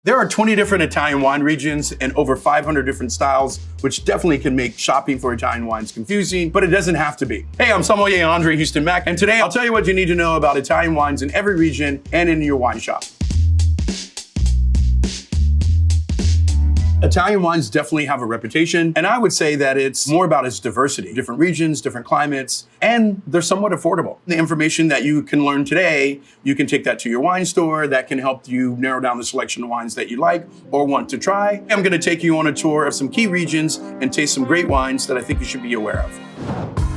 There are 20 different Italian wine regions and over 500 different styles, which definitely can make shopping for Italian wines confusing, but it doesn't have to be. Hey, I'm Sommelier André Hueston Mack, and today I'll tell you what you need to know about Italian wines in every region and in your wine shop. Italian wines definitely have a reputation, and I would say that it's more about its diversity. Different regions, different climates, and they're somewhat affordable. The information that you can learn today, you can take that to your wine store. That can help you narrow down the selection of wines that you like or want to try. I'm gonna take you on a tour of some key regions and taste some great wines that I think you should be aware of.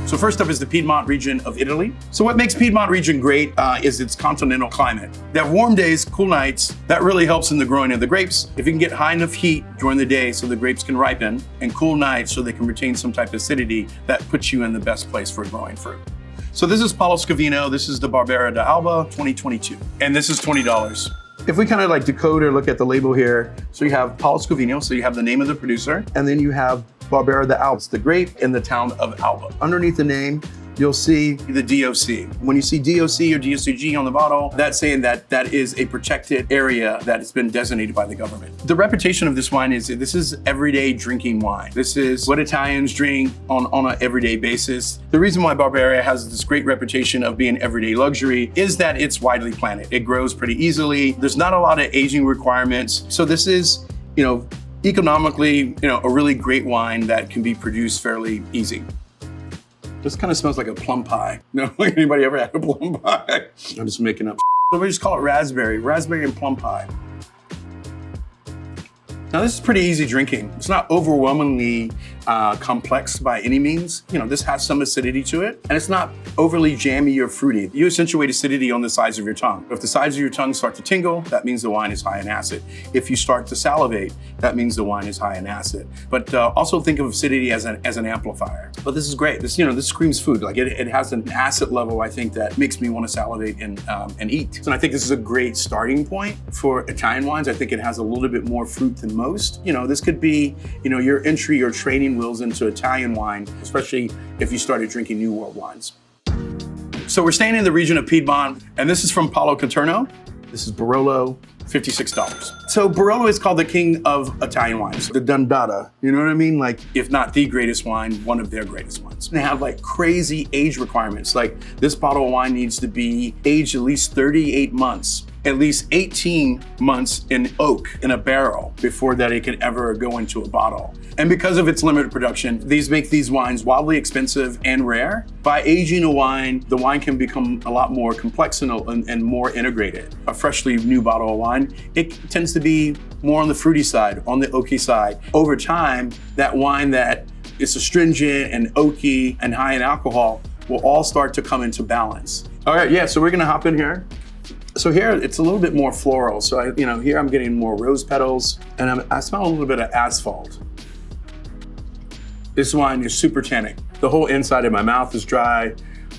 So first up is the Piedmont region of Italy. So what makes Piedmont region great is its continental climate. They have warm days, cool nights. That really helps in the growing of the grapes. If you can get high enough heat during the day so the grapes can ripen, and cool nights so they can retain some type of acidity, that puts you in the best place for growing fruit. So this is Palo Scavino. This is the Barbera d'Alba 2022. And this is $20. If we kind of like decode or look at the label here, so you have Palo Scavino, so you have the name of the producer, and then you have Barbera d'Alba, the grape in the town of Alba. Underneath the name, you'll see the DOC. When you see DOC or DOCG on the bottle, that's saying that that is a protected area that has been designated by the government. The reputation of this wine is this is everyday drinking wine. This is what Italians drink on an everyday basis. The reason why Barbera has this great reputation of being everyday luxury is that it's widely planted. It grows pretty easily. There's not a lot of aging requirements. So this is, economically, a really great wine that can be produced fairly easy. This kind of smells like a plum pie. No, anybody ever had a plum pie? I'm just making up. So we just call it raspberry and plum pie. Now this is pretty easy drinking. It's not overwhelmingly complex by any means. This has some acidity to it, and it's not overly jammy or fruity. You accentuate acidity on the sides of your tongue. If the sides of your tongue start to tingle, that means the wine is high in acid. If you start to salivate, that means the wine is high in acid. But also think of acidity as an amplifier. But this is great. This screams food. Like it has an acid level, I think, that makes me want to salivate and eat. And I think this is a great starting point for Italian wines. I think it has a little bit more fruit than most. This could be, your entry or training wheels into Italian wine, especially if you started drinking New World wines. So we're staying in the region of Piedmont, and this is from Palo Conterno. This is Barolo, $56. So Barolo is called the king of Italian wines, the Dondata, you know what I mean? Like, if not the greatest wine, one of their greatest wines. They have like crazy age requirements. Like this bottle of wine needs to be aged at least 38 months. At least 18 months in oak in a barrel before that it can ever go into a bottle. And because of its limited production, these make these wines wildly expensive and rare. By aging a wine, the wine can become a lot more complex and more integrated. A freshly new bottle of wine, it tends to be more on the fruity side, on the oaky side. Over time, that wine that is astringent and oaky and high in alcohol will all start to come into balance. All right, yeah, so we're gonna hop in here. So here, it's a little bit more floral. So here I'm getting more rose petals, and I smell a little bit of asphalt. This wine is super tannic. The whole inside of my mouth is dry,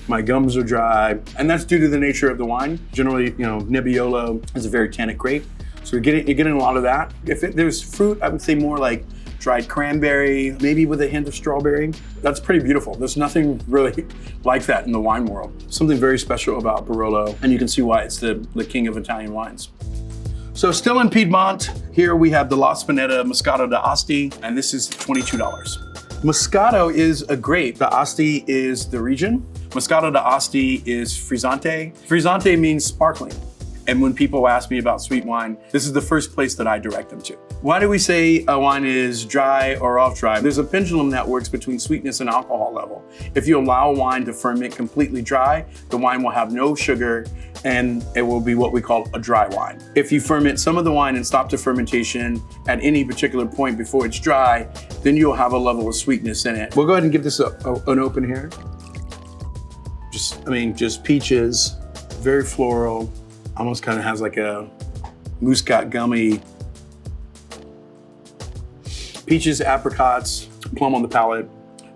my gums are dry, and that's due to the nature of the wine. Generally, Nebbiolo is a very tannic grape, so you're getting a lot of that. If there's fruit, I would say more like dried cranberry, maybe with a hint of strawberry. That's pretty beautiful. There's nothing really like that in the wine world. Something very special about Barolo, and you can see why it's the king of Italian wines. So still in Piedmont, here we have the La Spinetta Moscato d'Asti, and this is $22. Moscato is a grape. The Asti is the region. Moscato d'Asti is frizzante. Frizzante means sparkling. And when people ask me about sweet wine, this is the first place that I direct them to. Why do we say a wine is dry or off dry? There's a pendulum that works between sweetness and alcohol level. If you allow a wine to ferment completely dry, the wine will have no sugar and it will be what we call a dry wine. If you ferment some of the wine and stop the fermentation at any particular point before it's dry, then you'll have a level of sweetness in it. We'll go ahead and give this an open here. Just peaches, very floral. Almost kind of has like a muscat gummy. Peaches, apricots, plum on the palate.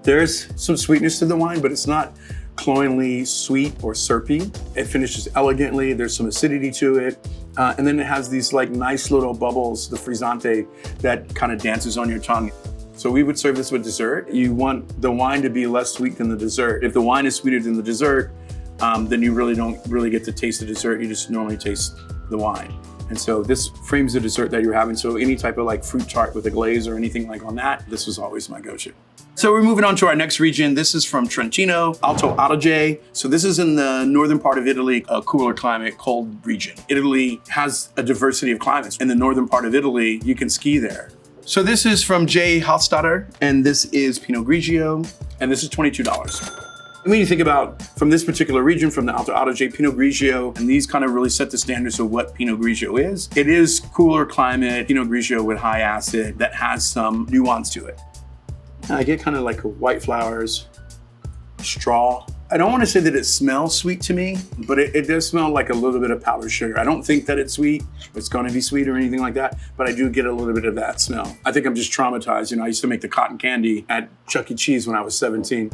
There's some sweetness to the wine, but it's not cloyingly sweet or syrupy. It finishes elegantly. There's some acidity to it. And then it has these like nice little bubbles, the frizzante, that kind of dances on your tongue. So we would serve this with dessert. You want the wine to be less sweet than the dessert. If the wine is sweeter than the dessert, then you really don't get to taste the dessert. You just normally taste the wine. And so this frames the dessert that you're having. So any type of like fruit tart with a glaze or anything like on that, this was always my go-to. So we're moving on to our next region. This is from Trentino, Alto Adige. So this is in the northern part of Italy, a cooler climate, cold region. Italy has a diversity of climates. In the northern part of Italy, you can ski there. So this is from J. Hofstadter, and this is Pinot Grigio, and this is $22. When you think about from this particular region, from the Alto Adige, Pinot Grigio, and these kind of really set the standards of what Pinot Grigio is. It is cooler climate, Pinot Grigio with high acid that has some nuance to it. I get kind of like white flowers, straw. I don't want to say that it smells sweet to me, but it does smell like a little bit of powdered sugar. I don't think that it's sweet, it's going to be sweet or anything like that, but I do get a little bit of that smell. I think I'm just traumatized. You know, I used to make the cotton candy at Chuck E. Cheese when I was 17.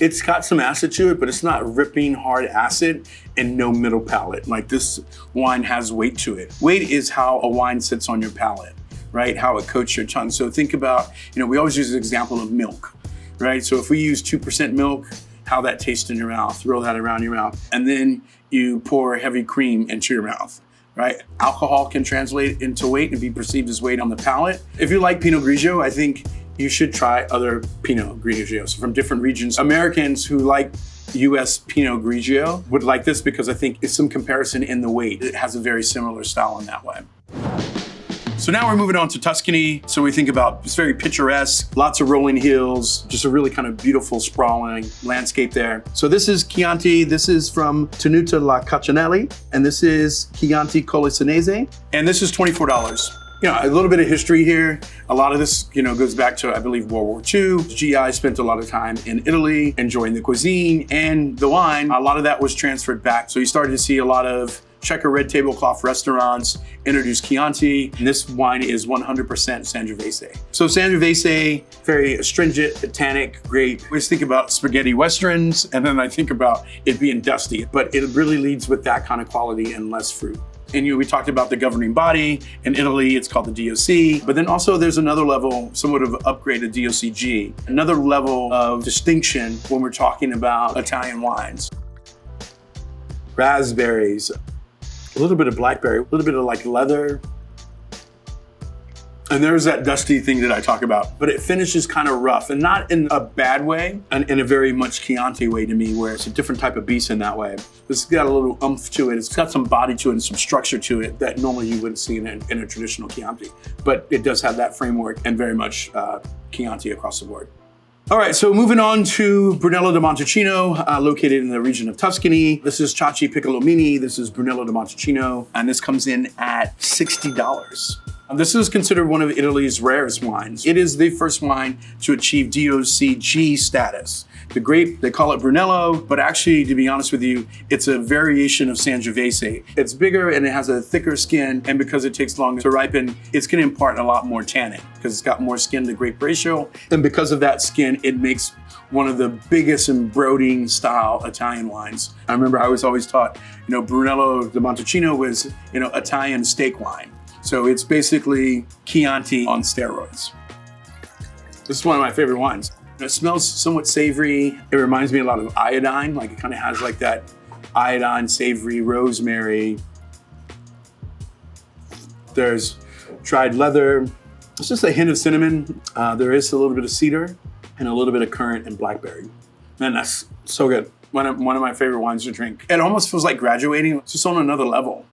It's got some acid to it, but it's not ripping hard acid and no middle palate. Like this wine has weight to it. Weight is how a wine sits on your palate, right? How it coats your tongue. So think about, you know, we always use the example of milk, right? So if we use 2% milk, how that tastes in your mouth, throw that around your mouth, and then you pour heavy cream into your mouth, right? Alcohol can translate into weight and be perceived as weight on the palate. If you like Pinot Grigio, I think you should try other Pinot Grigios from different regions. Americans who like US Pinot Grigio would like this because I think it's some comparison in the weight. It has a very similar style in that way. So now we're moving on to Tuscany. So we think about, it's very picturesque, lots of rolling hills, just a really kind of beautiful sprawling landscape there. So this is Chianti, this is from Tenuta La Caccianelli, and this is Chianti Colacinese, and this is $24. You know, a little bit of history here. A lot of this, you know, goes back to, I believe, World War II. GI spent a lot of time in Italy, enjoying the cuisine and the wine. A lot of that was transferred back. So you started to see a lot of checker red tablecloth restaurants introduce Chianti. And this wine is 100% Sangiovese. So Sangiovese, very astringent, tannic grape. We just think about spaghetti westerns, and then I think about it being dusty, but it really leads with that kind of quality and less fruit. And we talked about the governing body. In Italy, it's called the DOC. But then also there's another level, somewhat of an upgraded DOCG, another level of distinction when we're talking about Italian wines. Raspberries, a little bit of blackberry, a little bit of like leather. And there's that dusty thing that I talk about, but it finishes kind of rough, and not in a bad way, and in a very much Chianti way to me, where it's a different type of beast in that way. It's got a little oomph to it. It's got some body to it and some structure to it that normally you wouldn't see in a traditional Chianti. But it does have that framework and very much Chianti across the board. All right, so moving on to Brunello di Montalcino, located in the region of Tuscany. This is Ciacci Piccolomini. This is Brunello di Montalcino, and this comes in at $60. This is considered one of Italy's rarest wines. It is the first wine to achieve DOCG status. The grape, they call it Brunello, but actually, to be honest with you, it's a variation of Sangiovese. It's bigger and it has a thicker skin, and because it takes longer to ripen, it's gonna impart a lot more tannin because it's got more skin to grape ratio. And because of that skin, it makes one of the biggest and brooding style Italian wines. I remember I was always taught, you know, Brunello di Montalcino was, you know, Italian steak wine. So it's basically Chianti on steroids. This is one of my favorite wines. It smells somewhat savory. It reminds me a lot of iodine, like it kind of has like that iodine, savory, rosemary. There's dried leather. It's just a hint of cinnamon. There is a little bit of cedar and a little bit of currant and blackberry. Man, that's so good. One of my favorite wines to drink. It almost feels like graduating. It's just on another level.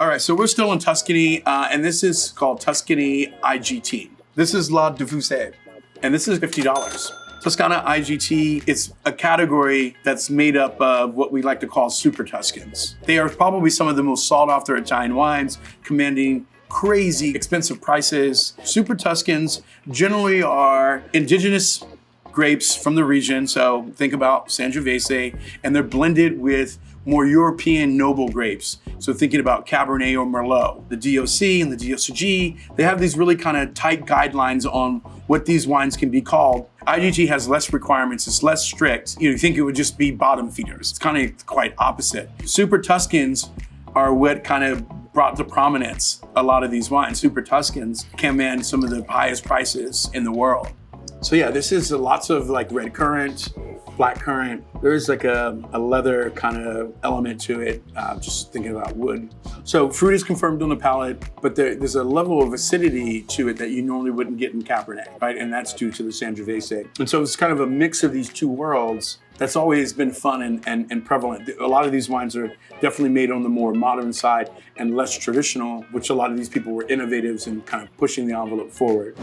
All right, so we're still in Tuscany, and this is called Tuscany IGT. This is La Diffuse, and this is $50. Toscana IGT, it's a category that's made up of what we like to call super Tuscans. They are probably some of the most sought after Italian wines, commanding crazy expensive prices. Super Tuscans generally are indigenous grapes from the region, so think about Sangiovese, and they're blended with more European noble grapes. So thinking about Cabernet or Merlot, the DOC and the DOCG, they have these really kind of tight guidelines on what these wines can be called. IGT has less requirements, it's less strict. You think it would just be bottom feeders. It's kind of quite opposite. Super Tuscans are what kind of brought to prominence a lot of these wines. Super Tuscans command some of the highest prices in the world. So yeah, this is lots of like red currant, blackcurrant. There's like a leather kind of element to it, just thinking about wood. So fruit is confirmed on the palate, but there's a level of acidity to it that you normally wouldn't get in Cabernet, right? And that's due to the Sangiovese. And so it's kind of a mix of these two worlds that's always been fun and prevalent. A lot of these wines are definitely made on the more modern side and less traditional, which a lot of these people were innovatives and kind of pushing the envelope forward.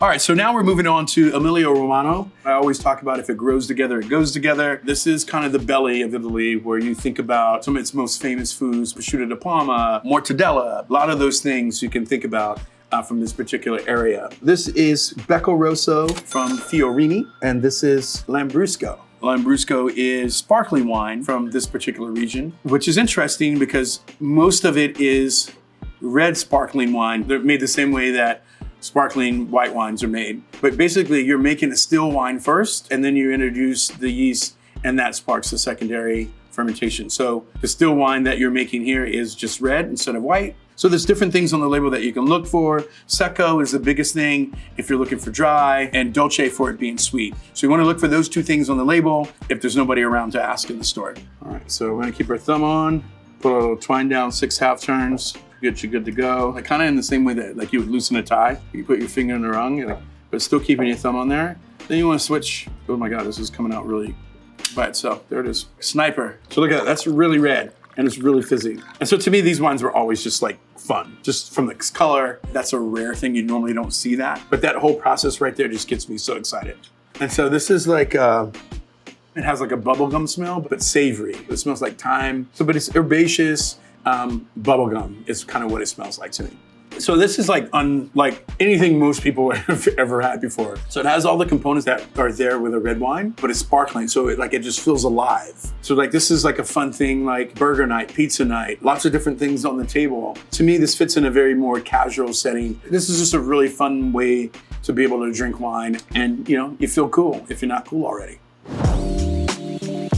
All right, so now we're moving on to Emilia-Romagna. I always talk about if it grows together, it goes together. This is kind of the belly of Italy where you think about some of its most famous foods, prosciutto di Parma, mortadella, a lot of those things you can think about from this particular area. This is Becco Rosso from Fiorini, and this is Lambrusco. Lambrusco is sparkling wine from this particular region, which is interesting because most of it is red sparkling wine. They're made the same way that sparkling white wines are made. But basically, you're making a still wine first, and then you introduce the yeast, and that sparks the secondary fermentation. So the still wine that you're making here is just red instead of white. So there's different things on the label that you can look for. Secco is the biggest thing if you're looking for dry, and dolce for it being sweet. So you want to look for those two things on the label if there's nobody around to ask in the store. All right, so we're gonna keep our thumb on, put a little twine down, 6 half turns, get you good to go. Like kind of in the same way that like you would loosen a tie. You put your finger in the rung, but still keeping your thumb on there. Then you want to switch. Oh my God, this is coming out really by itself. There it is, sniper. So look at that, that's really red and it's really fizzy. And so to me, these wines were always just like fun, just from the color. That's a rare thing, you normally don't see that. But that whole process right there just gets me so excited. And so this is like, it has like a bubblegum smell, but savory. It smells like thyme. So, but it's herbaceous, bubblegum is kind of what it smells like to me. So this is like unlike anything most people have ever had before. So it has all the components that are there with a red wine, but it's sparkling. So it just feels alive. So like this is like a fun thing, like burger night, pizza night, lots of different things on the table. To me, this fits in a very more casual setting. This is just a really fun way to be able to drink wine and you feel cool if you're not cool already.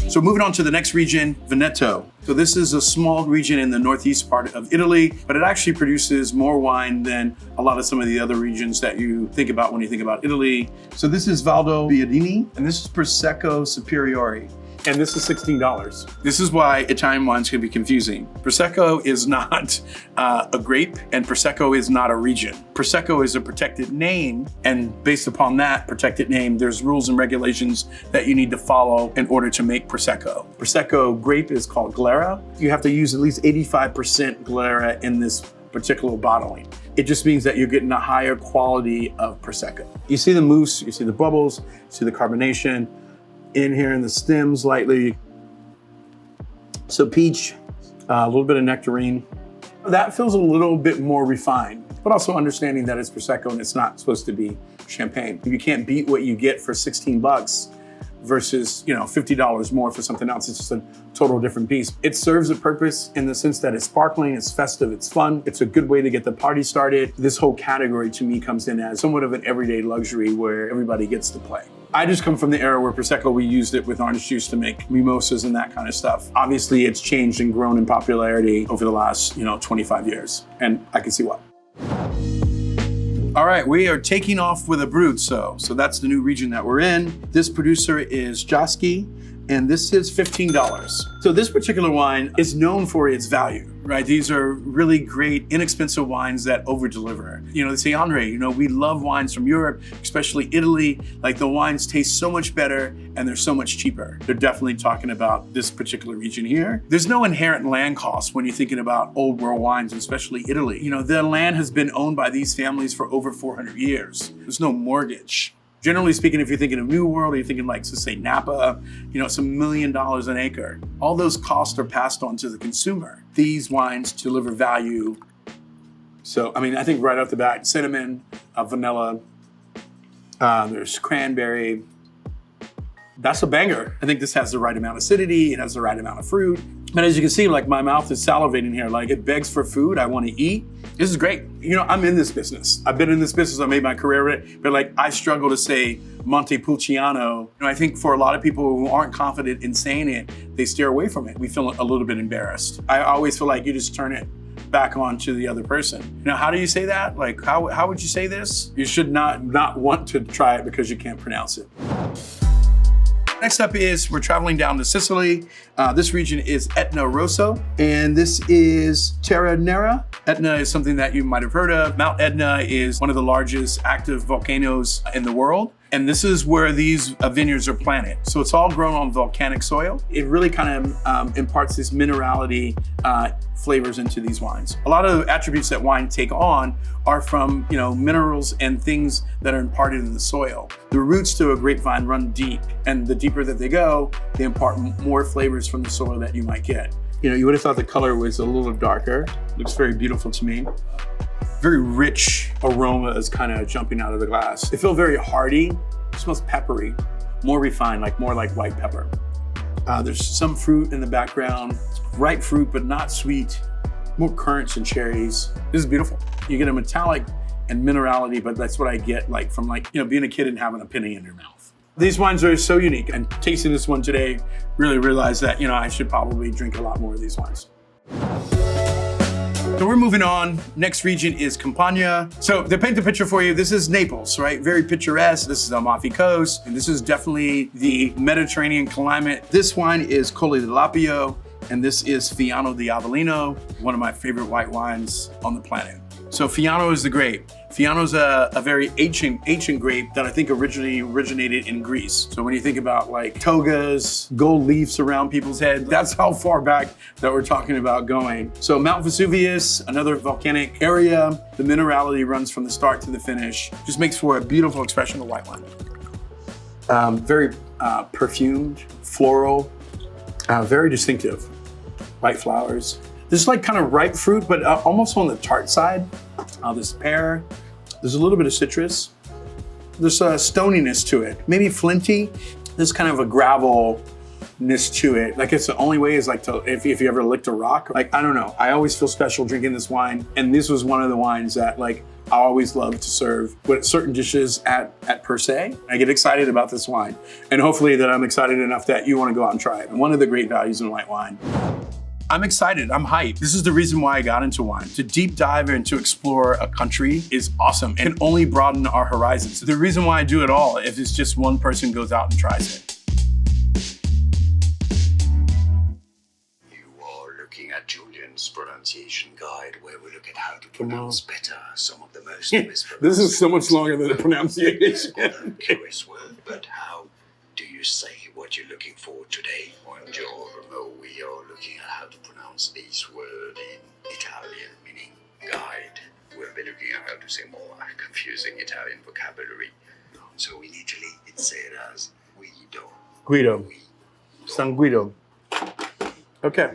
So moving on to the next region, Veneto. So this is a small region in the northeast part of Italy, but it actually produces more wine than a lot of some of the other regions that you think about when you think about Italy. So this is Valdo Biadini, and this is Prosecco Superiore. And this is $16. This is why Italian wines can be confusing. Prosecco is not a grape, and Prosecco is not a region. Prosecco is a protected name, and based upon that protected name, there's rules and regulations that you need to follow in order to make Prosecco. Prosecco grape is called Glera. You have to use at least 85% Glera in this particular bottling. It just means that you're getting a higher quality of Prosecco. You see the mousse, you see the bubbles, you see the carbonation, in here in the stems lightly. So peach, a little bit of nectarine. That feels a little bit more refined, but also understanding that it's Prosecco and it's not supposed to be champagne. You can't beat what you get for 16 bucks versus $50 more for something else. It's just a total different beast. It serves a purpose in the sense that it's sparkling, it's festive, it's fun. It's a good way to get the party started. This whole category to me comes in as somewhat of an everyday luxury where everybody gets to play. I just come from the era where Prosecco, we used it with orange juice to make mimosas and that kind of stuff. Obviously, it's changed and grown in popularity over the last, 25 years, and I can see why. All right, we are taking off with Abruzzo. So that's the new region that we're in. This producer is Josky, and this is $15. So this particular wine is known for its value, right? These are really great, inexpensive wines that over-deliver. They say, Andre, we love wines from Europe, especially Italy. Like the wines taste so much better and they're so much cheaper. They're definitely talking about this particular region here. There's no inherent land cost when you're thinking about old world wines, especially Italy. The land has been owned by these families for over 400 years. There's no mortgage. Generally speaking, if you're thinking of New World, or you're thinking like, say, Napa, it's $1 million an acre. All those costs are passed on to the consumer. These wines deliver value. So, I think right off the bat, cinnamon, vanilla, there's cranberry. That's a banger. I think this has the right amount of acidity. It has the right amount of fruit. But as you can see, like my mouth is salivating here. Like it begs for food. I want to eat. This is great. I'm in this business. I've been in this business. I made my career in it. But like I struggle to say Montepulciano. I think for a lot of people who aren't confident in saying it, they steer away from it. We feel a little bit embarrassed. I always feel like you just turn it back on to the other person. How do you say that? Like how would you say this? You should not want to try it because you can't pronounce it. Next up is, we're traveling down to Sicily. This region is Etna Rosso, and this is Terra Nera. Etna is something that you might have heard of. Mount Etna is one of the largest active volcanoes in the world. And this is where these vineyards are planted. So it's all grown on volcanic soil. It really kind of imparts this minerality flavors into these wines. A lot of the attributes that wine take on are from, minerals and things that are imparted in the soil. The roots to a grapevine run deep, and the deeper that they go, they impart more flavors from the soil that you might get. You would have thought the color was a little darker. Looks very beautiful to me. Very rich aroma is kind of jumping out of the glass. They feel very hearty. It smells peppery, more refined, more like white pepper. There's some fruit in the background, ripe fruit, but not sweet. More currants and cherries. This is beautiful. You get a metallic and minerality, but that's what I get from being a kid and having a penny in your mouth. These wines are so unique, and tasting this one today really realized that, I should probably drink a lot more of these wines. So we're moving on. Next region is Campania. So to paint the picture for you, this is Naples, right? Very picturesque. This is the Amalfi Coast, and this is definitely the Mediterranean climate. This wine is Colle di Lapio, and this is Fiano di Avellino, one of my favorite white wines on the planet. So Fiano is the grape. Fiano's a very ancient grape that I think originally originated in Greece. So when you think about togas, gold leaves around people's head, that's how far back that we're talking about going. So Mount Vesuvius, another volcanic area, the minerality runs from the start to the finish. Just makes for a beautiful expression of white wine. Very perfumed, floral, very distinctive. White flowers. This is kind of ripe fruit, but almost on the tart side. This pear. There's a little bit of citrus. There's a stoniness to it, maybe flinty. There's kind of a gravelness to it. It's the only way is if you ever licked a rock. I don't know. I always feel special drinking this wine, and this was one of the wines that I always love to serve with certain dishes at per se. I get excited about this wine, and hopefully that I'm excited enough that you want to go out and try it. And one of the great values in white wine. I'm excited, I'm hyped. This is the reason why I got into wine. To deep dive and to explore a country is awesome and only broaden our horizons. The reason why I do it all, if it's just one person goes out and tries it. You are looking at Julian's pronunciation guide, where we look at how to pronounce better some of the most mispronounced. This is so much longer than the pronunciation. Curious word, but how do you say what you're looking for today? Buongiorno, we are looking at how to pronounce this word in Italian, meaning guide. We'll be looking at how to say more confusing Italian vocabulary. So in Italy, it's said as Guido. Guido. San Guido. Okay.